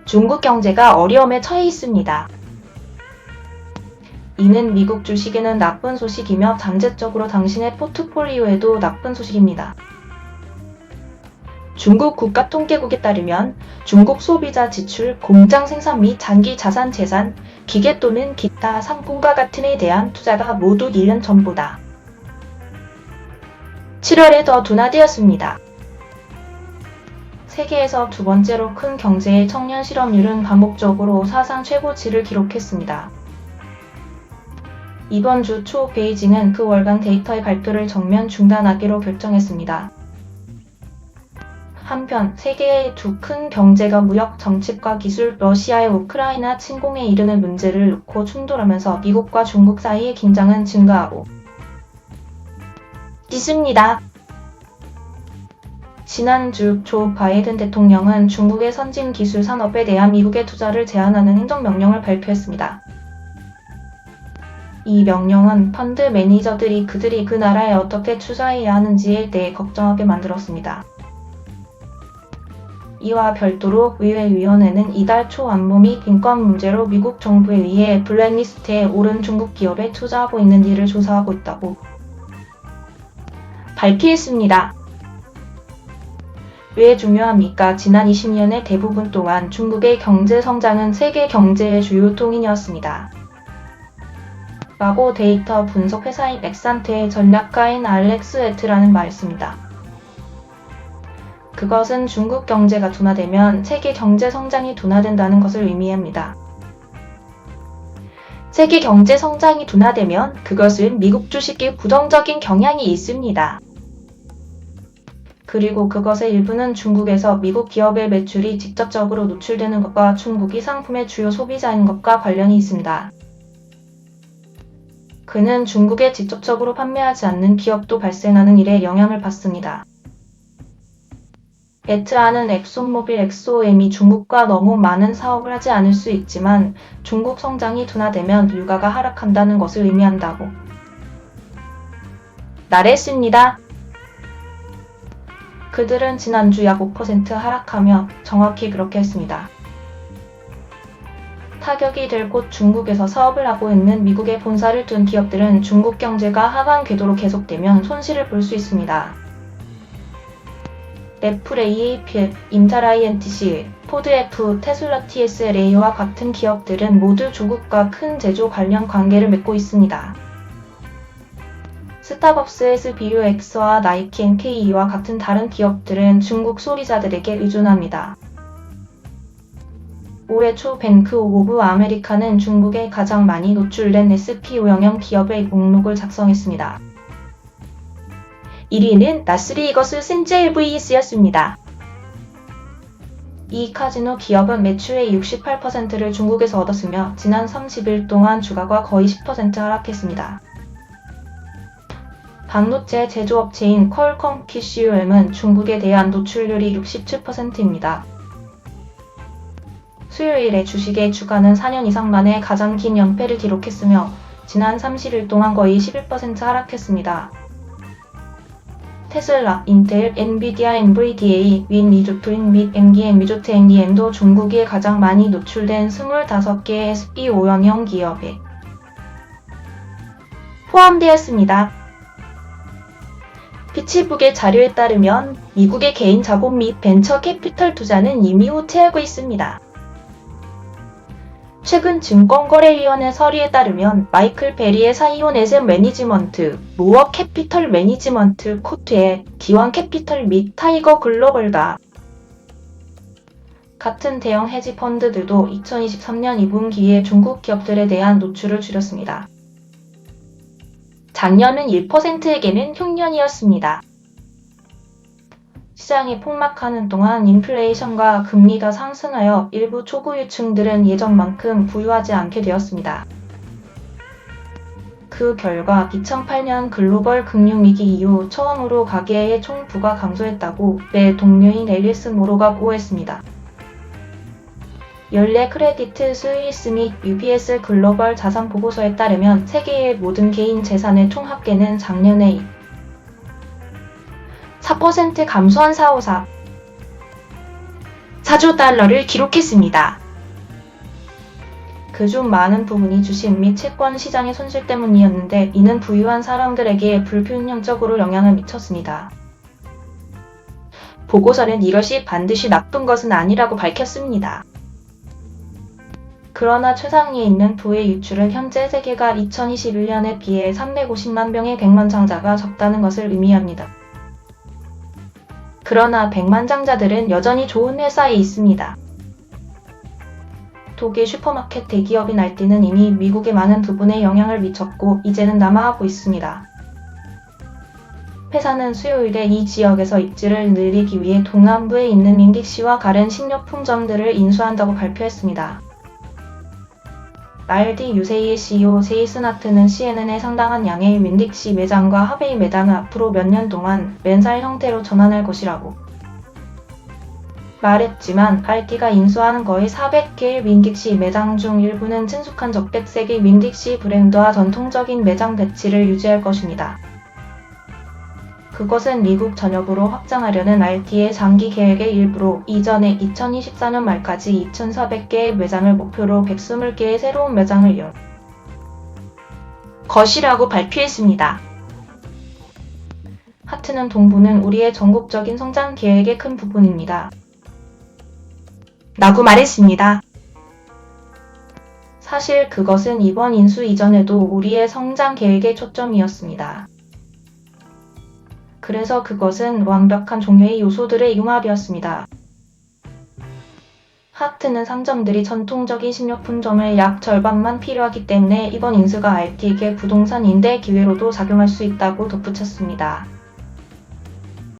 중국 경제가 어려움에 처해 있습니다. 이는 미국 주식에는 나쁜 소식이며 잠재적으로 당신의 포트폴리오에도 나쁜 소식입니다. 중국 국가통계국에 따르면 중국 소비자 지출, 공장 생산 및 장기 자산 재산, 기계 또는 기타 상품과 같은 에 대한 투자가 모두 1년 전보다 7월에 더 둔화되었습니다. 세계에서 두 번째로 큰 경제의 청년 실업률은 반복적으로 사상 최고치를 기록했습니다. 이번 주 초 베이징은 그 월간 데이터의 발표를 전면 중단하기로 결정했습니다. 한편 세계의 두 큰 경제가 무역, 정치과 기술, 러시아의 우크라이나 침공에 이르는 문제를 놓고 충돌하면서 미국과 중국 사이의 긴장은 증가하고 있습니다. 지난주 조 바이든 대통령은 중국의 선진 기술 산업에 대한 미국의 투자를 제한하는 행정명령을 발표했습니다. 이 명령은 펀드 매니저들이 그들이 그 나라에 어떻게 투자해야 하는지에 대해 걱정하게 만들었습니다. 이와 별도로 의회위원회는 이달 초 안보 및 인권 문제로 미국 정부에 의해 블랙리스트에 오른 중국 기업에 투자하고 있는지를 조사하고 있다고 밝혔습니다. 왜 중요합니까? 지난 20년의 대부분 동안 중국의 경제 성장은 세계 경제의 주요 통인이었습니다. 라고 데이터 분석 회사인 엑산트의 전략가인 알렉스 웨트라는 말했습니다. 그것은 중국 경제가 둔화되면 세계 경제 성장이 둔화된다는 것을 의미합니다. 세계 경제 성장이 둔화되면 그것은 미국 주식에 부정적인 경향이 있습니다. 그리고 그것의 일부는 중국에서 미국 기업의 매출이 직접적으로 노출되는 것과 중국이 상품의 주요 소비자인 것과 관련이 있습니다. 그는 중국에 직접적으로 판매하지 않는 기업도 발생하는 일에 영향을 받습니다. 베트라는 엑손모빌 엑소엠이 중국과 너무 많은 사업을 하지 않을 수 있지만 중국 성장이 둔화되면 유가가 하락한다는 것을 의미한다고 말했습니다. 그들은 지난주 약 5% 하락하며 정확히 그렇게 했습니다. 타격이 될 곳 중국에서 사업을 하고 있는 미국에 본사를 둔 기업들은 중국 경제가 하강 궤도로 계속되면 손실을 볼 수 있습니다. 애플 AAP, 인텔 INTC, 포드 F, 테슬라 TSLA와 같은 기업들은 모두 중국과 큰 제조 관련 관계를 맺고 있습니다. 스타벅스, SBUX와 나이키, NK와 같은 다른 기업들은 중국 소비자들에게 의존합니다. 올해 초 뱅크 오브 아메리카는 중국에 가장 많이 노출된 SP500 기업의 목록을 작성했습니다. 1위는 라스베이거스 샌즈 vs였습니다. 이 카지노 기업은 매출의 68%를 중국에서 얻었으며 지난 30일 동안 주가가 거의 10% 하락했습니다. 반도체 제조업체인 퀄컴 PCUM은 중국에 대한 노출률이 67%입니다. 수요일에 주식의 주가는 4년 이상 만에 가장 긴 연패를 기록했으며 지난 30일 동안 거의 11% 하락했습니다. 테슬라, 인텔, 엔비디아, NVDA, 윈 리조트인 및 MGM 리조트 NDM도 중국에 가장 많이 노출된 25개의 SP500 기업에 포함되었습니다. 피치북의 자료에 따르면 미국의 개인 자본 및 벤처 캐피털 투자는 이미 후퇴하고 있습니다. 최근 증권거래위원회 서류에 따르면 마이클 베리의 사이온 에셋 매니지먼트, 모어 캐피털 매니지먼트 코트의 기원 캐피털 및 타이거 글로벌과 같은 대형 헤지 펀드들도 2023년 2분기에 중국 기업들에 대한 노출을 줄였습니다. 작년은 1%에게는 흉년이었습니다. 시장이 폭락하는 동안 인플레이션과 금리가 상승하여 일부 초부유층들은 예전만큼 부유하지 않게 되었습니다. 그 결과 2008년 글로벌 금융위기 이후 처음으로 가계의 총부가 감소했다고 내 동료인 앨리스 모로가 보고했습니다. 연례 크레디트 스위스 및 UBS 글로벌 자산 보고서에 따르면 세계의 모든 개인 재산의 총합계는 작년에 4% 감소한 4조 달러를 기록했습니다. 그중 많은 부분이 주식 및 채권 시장의 손실 때문이었는데 이는 부유한 사람들에게 불균형적으로 영향을 미쳤습니다. 보고서는 이것이 반드시 나쁜 것은 아니라고 밝혔습니다. 그러나 최상위에 있는 부의 유출은 현재 세계가 2021년에 비해 350만 병의 백만장자가 적다는 것을 의미합니다. 그러나 백만장자들은 여전히 좋은 회사에 있습니다. 독일 슈퍼마켓 대기업인 알디는 이미 미국의 많은 부분에 영향을 미쳤고 이제는 남아하고 있습니다. 회사는 수요일에 이 지역에서 입지를 늘리기 위해 동남부에 있는 윈딕시와 가렌 식료품점들을 인수한다고 발표했습니다. 알디 유세이의 CEO 제이슨 하트는 CNN에 상당한 양의 윈딕시 매장과 하베이 매장을 앞으로 몇 년 동안 렌탈 형태로 전환할 것이라고 말했지만 알디가 인수하는 거의 400개의 윈딕시 매장 중 일부는 친숙한 적백색의 윈딕시 브랜드와 전통적인 매장 배치를 유지할 것입니다. 그것은 미국 전역으로 확장하려는 알디의 장기 계획의 일부로 이전에 2024년 말까지 2,400개의 매장을 목표로 120개의 새로운 매장을 열 것이라고 발표했습니다. 하트는 동부는 우리의 전국적인 성장 계획의 큰 부분입니다. 라고 말했습니다. 사실 그것은 이번 인수 이전에도 우리의 성장 계획의 초점이었습니다. 그래서 그것은 완벽한 종류의 요소들의 융합이었습니다. 하트는 상점들이 전통적인 식료품점의 약 절반만 필요하기 때문에 이번 인수가 알디에게 부동산 임대 기회로도 작용할 수 있다고 덧붙였습니다.